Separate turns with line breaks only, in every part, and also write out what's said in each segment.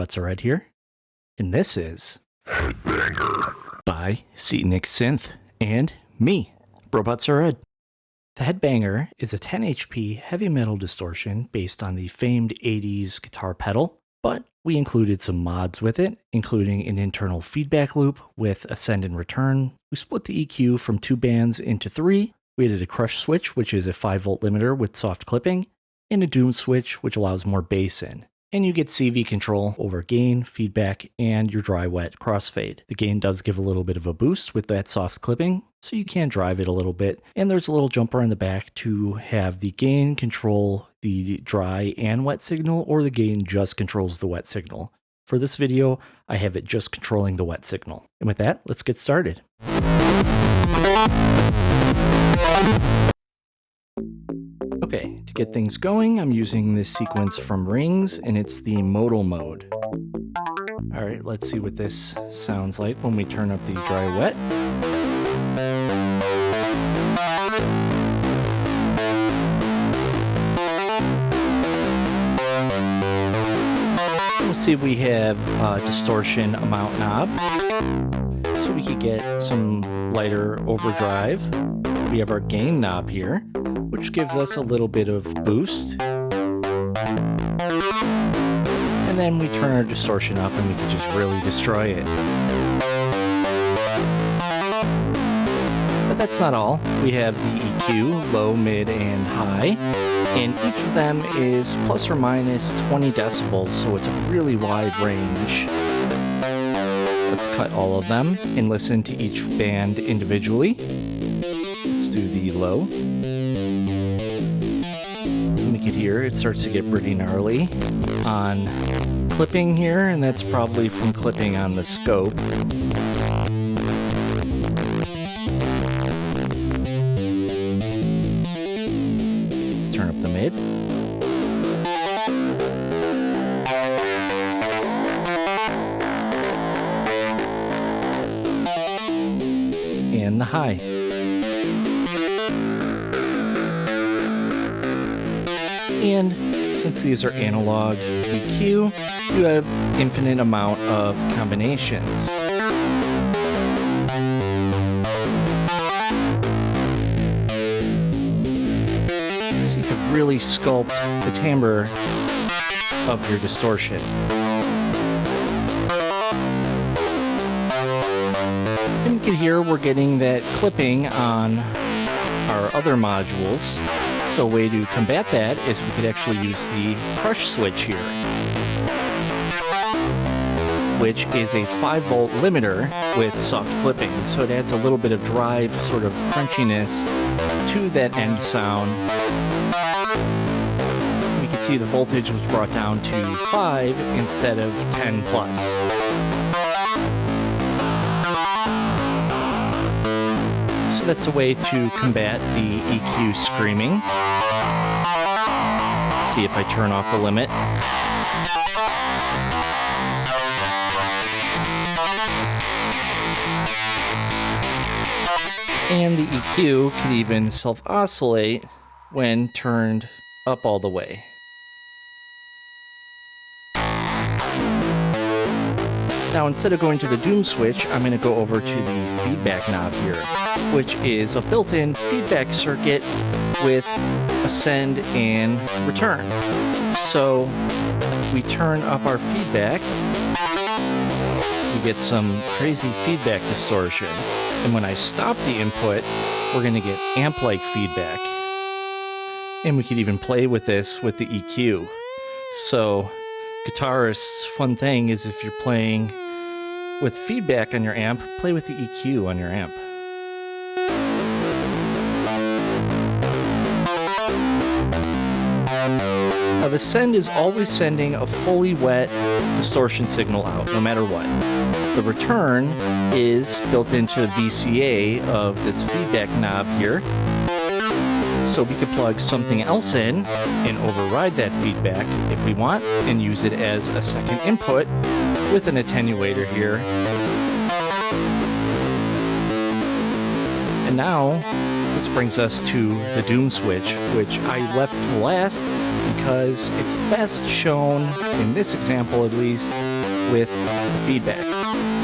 Red here, and this is Headbanger by SetonixSynth and me, Red. The Headbanger is a 10 HP heavy metal distortion based on the famed 80s guitar pedal, but we included some mods with it, including an internal feedback loop with a send and return. We split the EQ from 2 bands into 3. We added a crush switch, which is a 5-volt limiter with soft clipping, and a doom switch, which allows more bass in. And you get CV control over gain, feedback, and your dry-wet crossfade. The gain does give a little bit of a boost with that soft clipping, so you can drive it a little bit. And there's a little jumper on the back to have the gain control the dry and wet signal, or the gain just controls the wet signal. For this video, I have it just controlling the wet signal. And with that, let's get started. Okay, to get things going, I'm using this sequence from Rings, and it's the modal mode. Alright, let's see what this sounds like when we turn up the dry-wet. We'll see we have a distortion amount knob, so we could get some lighter overdrive. We have our gain knob here, which gives us a little bit of boost. And then we turn our distortion up and we can just really destroy it. But that's not all. We have the EQ, low, mid, and high. And each of them is plus or minus 20 decibels, so it's a really wide range. Let's cut all of them and listen to each band individually. Let's do the low. We can hear it starts to get pretty gnarly on clipping here, and that's probably from clipping on the scope. Let's turn up the mid. And the high. And since these are analog EQ, you have infinite amount of combinations. So you can really sculpt the timbre of your distortion. And you can hear we're getting that clipping on our other modules. So a way to combat that is we could actually use the crush switch here, which is a 5-volt limiter with soft clipping. So it adds a little bit of drive, sort of crunchiness to that end sound. We can see the voltage was brought down to 5 instead of 10 plus. So that's a way to combat the EQ screaming. See if I turn off the limit. And the EQ can even self-oscillate when turned up all the way. Now, instead of going to the doom switch, I'm going to go over to the feedback knob here, which is a built-in feedback circuit with a send and return. So we turn up our feedback, we get some crazy feedback distortion. And when I stop the input, we're going to get amp-like feedback. And we could even play with this with the EQ. So guitarists' fun thing is if you're playing with feedback on your amp, play with the EQ on your amp. Now the send is always sending a fully wet distortion signal out, no matter what. The return is built into the VCA of this feedback knob here. So we could plug something else in and override that feedback if we want, and use it as a second input with an attenuator here. And now this brings us to the doom switch, which I left last because it's best shown, in this example at least, with the feedback.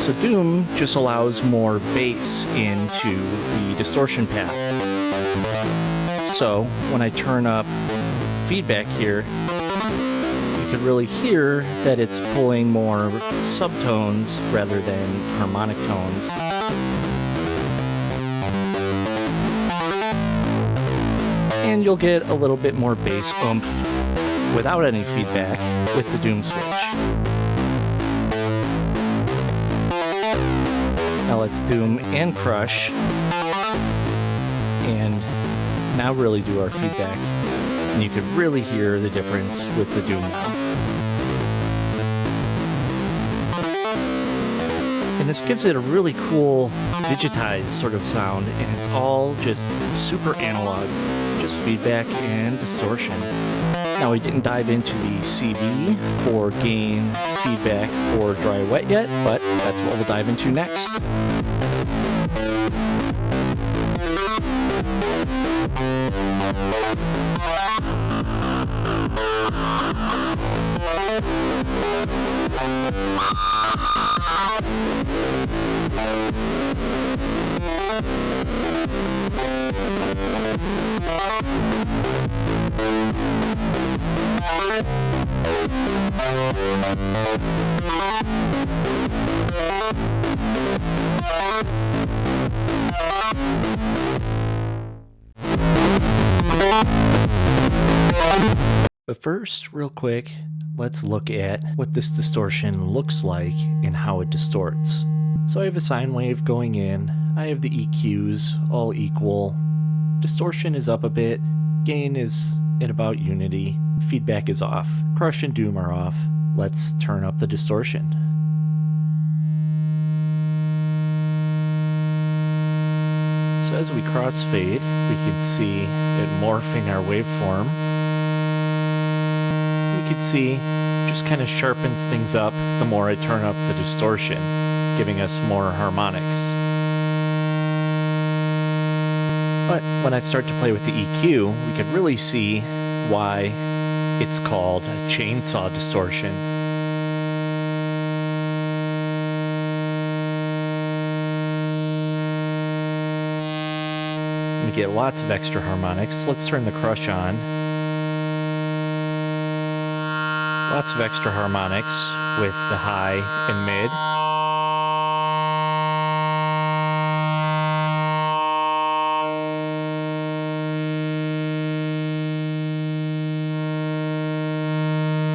So Doom just allows more bass into the distortion path. So when I turn up feedback here, you can really hear that it's pulling more subtones rather than harmonic tones. And you'll get a little bit more bass oomph without any feedback with the Doom switch. Now let's Doom and Crush, and now really do our feedback. And you can really hear the difference with the Doom now. And this gives it a really cool digitized sort of sound, and it's all just super analog, just feedback and distortion. Now we didn't dive into the CV for gain, feedback, or dry wet yet, but that's what we'll dive into next. But first, real quick, let's look at what this distortion looks like and how it distorts. So I have a sine wave going in, I have the EQs all equal, distortion is up a bit, gain is at about unity, feedback is off, Crush and Doom are off. Let's turn up the distortion. So as we crossfade, we can see it morphing our waveform. We can see just kind of sharpens things up the more I turn up the distortion, giving us more harmonics. But when I start to play with the EQ, we can really see why it's called a chainsaw distortion. We get lots of extra harmonics. Let's turn the Crush on. Lots of extra harmonics with the high and mid.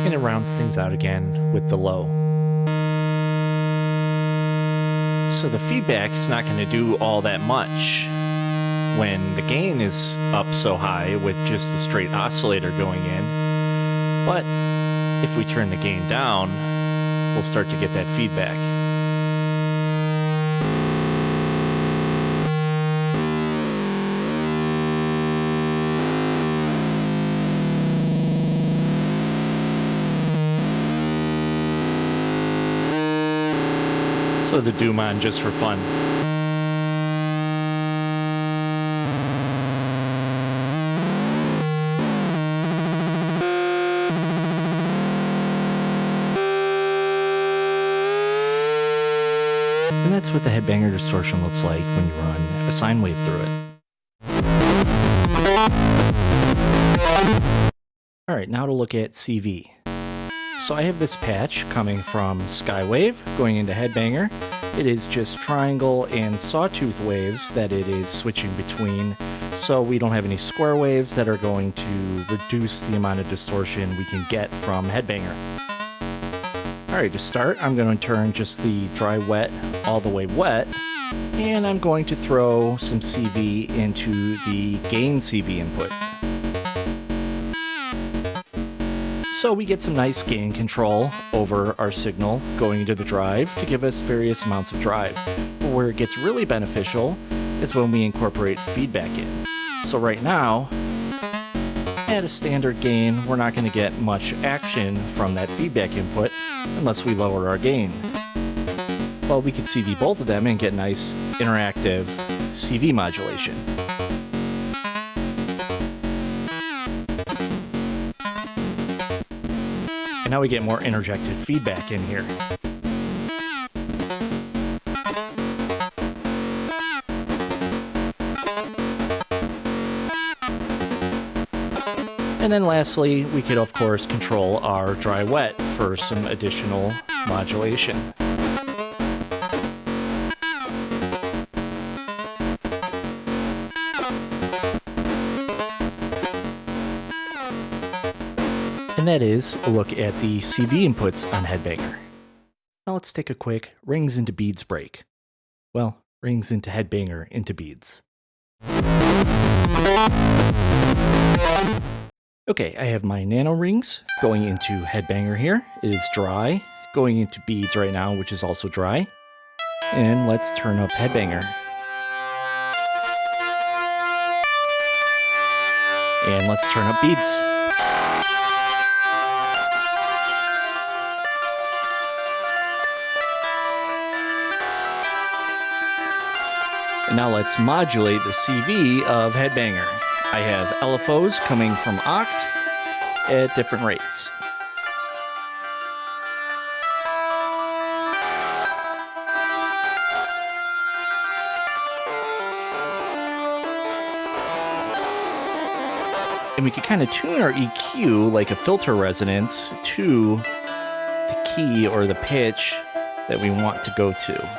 And it rounds things out again with the low. So the feedback is not going to do all that much when the gain is up so high with just a straight oscillator going in. But if we turn the gain down, we'll start to get that feedback. So the Doom on just for fun. And that's what the headbanger distortion looks like when you run a sine wave through it. Alright, now to look at CV. So I have this patch coming from Skywave going into headbanger. It is just triangle and sawtooth waves that it is switching between, so we don't have any square waves that are going to reduce the amount of distortion we can get from headbanger. Alright, to start, I'm going to turn just the dry wet all the way wet, and I'm going to throw some CV into the gain CV input. So we get some nice gain control over our signal going into the drive to give us various amounts of drive. But where it gets really beneficial is when we incorporate feedback in. So right now, at a standard gain, we're not going to get much action from that feedback input unless we lower our gain. Well, we could CV both of them and get nice interactive CV modulation. And now we get more interjected feedback in here. And then lastly, we could of course control our dry wet for some additional modulation. And that is a look at the CV inputs on Headbanger. Now let's take a quick rings into beads break. Well, rings into Headbanger into beads. Okay, I have my nano rings going into Headbanger here. It is dry, going into beads right now, which is also dry. And let's turn up Headbanger. And let's turn up beads. And now let's modulate the CV of Headbanger. I have LFOs coming from Oct at different rates. And we can kind of tune our EQ like a filter resonance to the key or the pitch that we want to go to.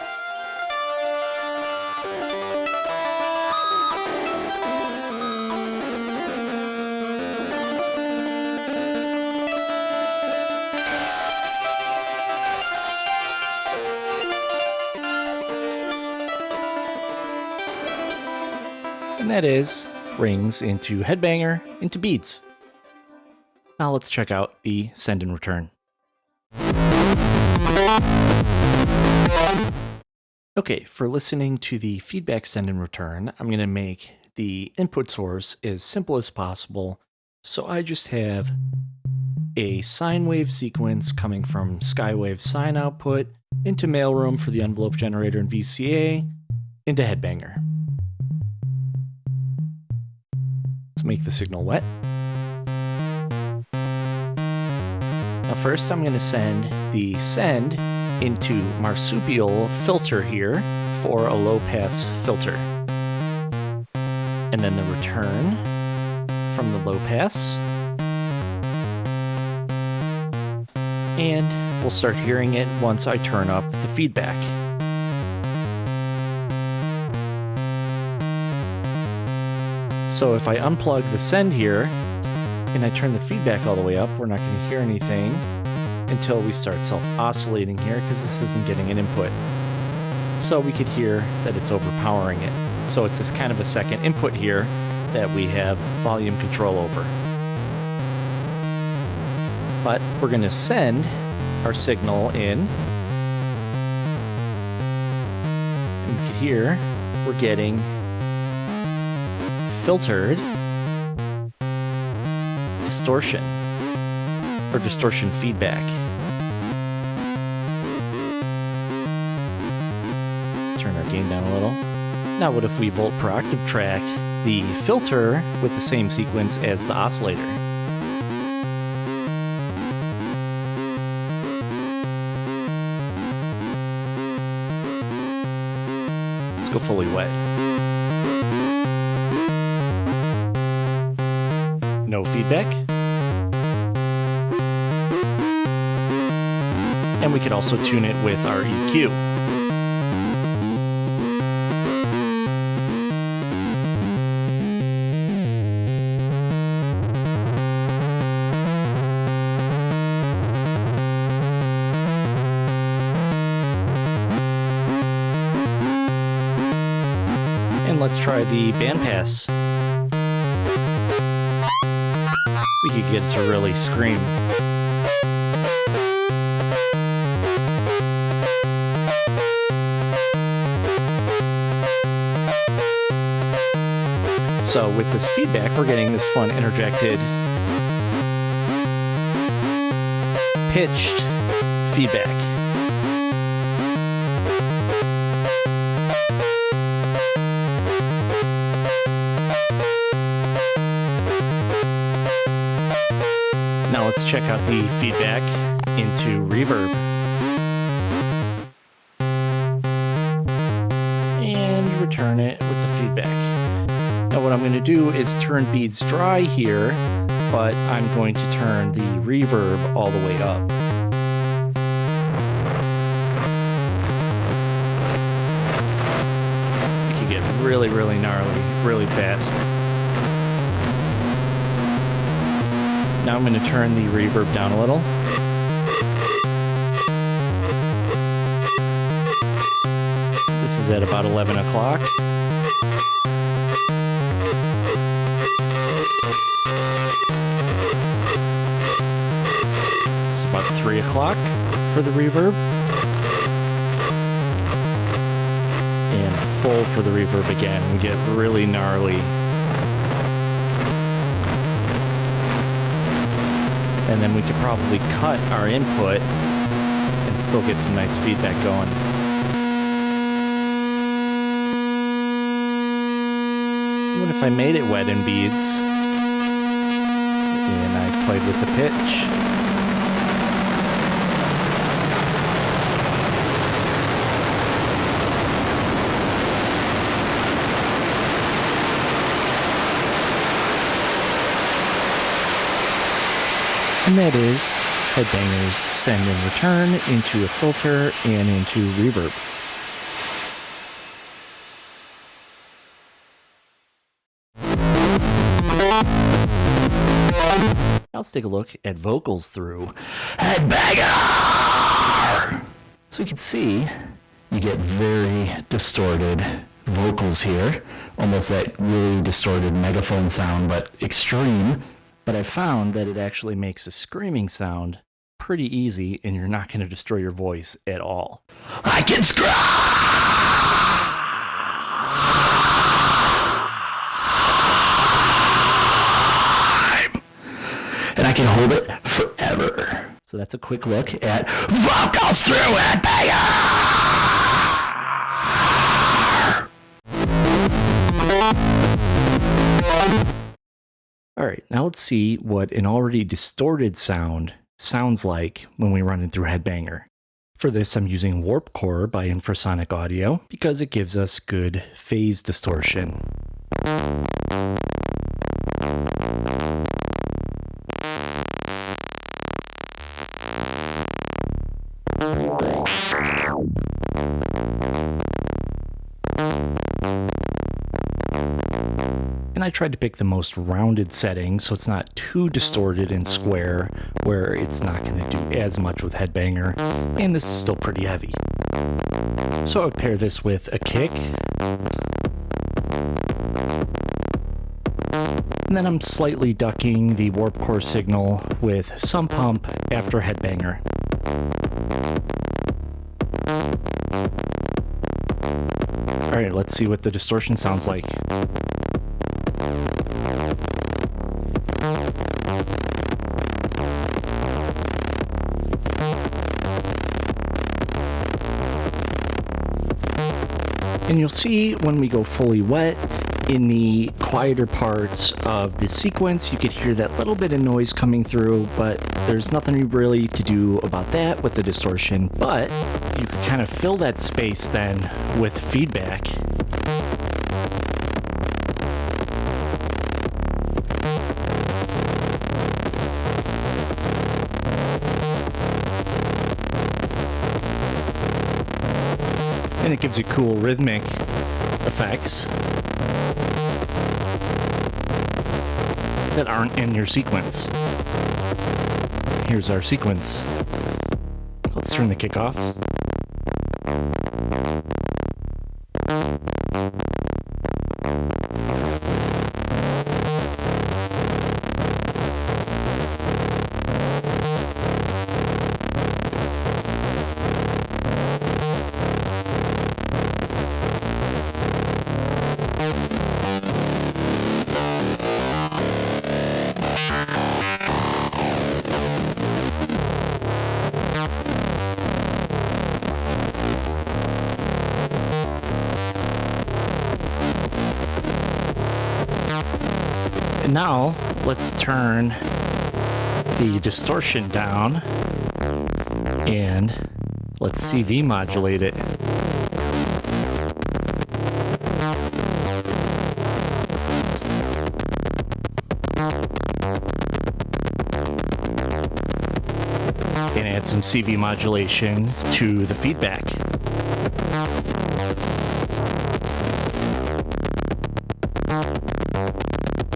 And that is rings into Headbanger into beads. Now let's check out the send and return. Okay, for listening to the feedback send and return, I'm going to make the input source as simple as possible. So I just have a sine wave sequence coming from Skywave sine output into mailroom for the envelope generator and VCA into Headbanger. Let's make the signal wet. Now first I'm going to send the send into marsupial filter here for a low pass filter. And then the return from the low pass. And we'll start hearing it once I turn up the feedback. So if I unplug the send here, and I turn the feedback all the way up, we're not going to hear anything until we start self-oscillating here, because this isn't getting an input. So we could hear that it's overpowering it. So it's this kind of a second input here that we have volume control over. But we're going to send our signal in. And we can hear we're getting filtered distortion or distortion feedback. Let's turn our gain down a little. Now what if we volt per octave tracked the filter with the same sequence as the oscillator? Let's go fully wet. No feedback. And we could also tune it with our EQ. And let's try the bandpass. We could get it to really scream. So with this feedback, we're getting this fun interjected, pitched feedback. Now let's check out the feedback into reverb. And return it with the feedback. Now what I'm going to do is turn beads dry here but I'm going to turn the reverb all the way up. It can get really, really gnarly, really fast. Now I'm going to turn the reverb down a little. This is at about 11 o'clock. It's about 3 o'clock for the reverb. And full for the reverb again. We get really gnarly. And then we could probably cut our input and still get some nice feedback going. What if I made it wet in beads and I played with the pitch? And that is Headbangers send and return into a filter and into reverb. Now let's take a look at vocals through Headbanger! So you can see you get very distorted vocals here. Almost that really distorted megaphone sound, but extreme. But I found that it actually makes a screaming sound pretty easy, and you're not going to destroy your voice at all. I can scream! And I can hold it forever. So that's a quick look at vocals through Headbanger! Alright, now let's see what an already distorted sound sounds like when we run it through Headbanger. For this, I'm using Warp Core by Infrasonic Audio because it gives us good phase distortion. And I tried to pick the most rounded setting so it's not too distorted and square where it's not going to do as much with Headbanger, and this is still pretty heavy. So I would pair this with a kick, and then I'm slightly ducking the Warp Core signal with some pump after Headbanger. Alright, let's see what the distortion sounds like. And you'll see when we go fully wet, in the quieter parts of the sequence, you could hear that little bit of noise coming through, but there's nothing really to do about that with the distortion. But you can kind of fill that space then with feedback. And it gives you cool rhythmic effects that aren't in your sequence. Here's our sequence. Let's turn the kick off. And now, let's turn the distortion down and let's CV modulate it. add some CV modulation to the feedback.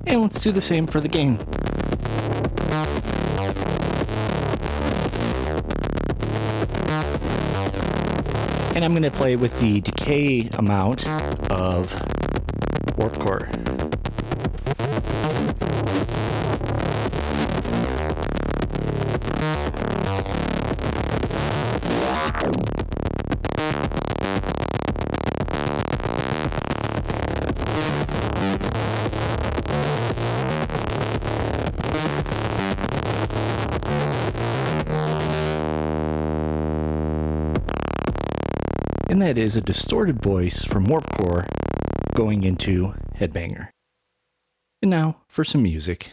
And let's do the same for the gain. And I'm going to play with the decay amount of warp core. And that is a distorted voice from Warp Core going into Headbanger. And now for some music.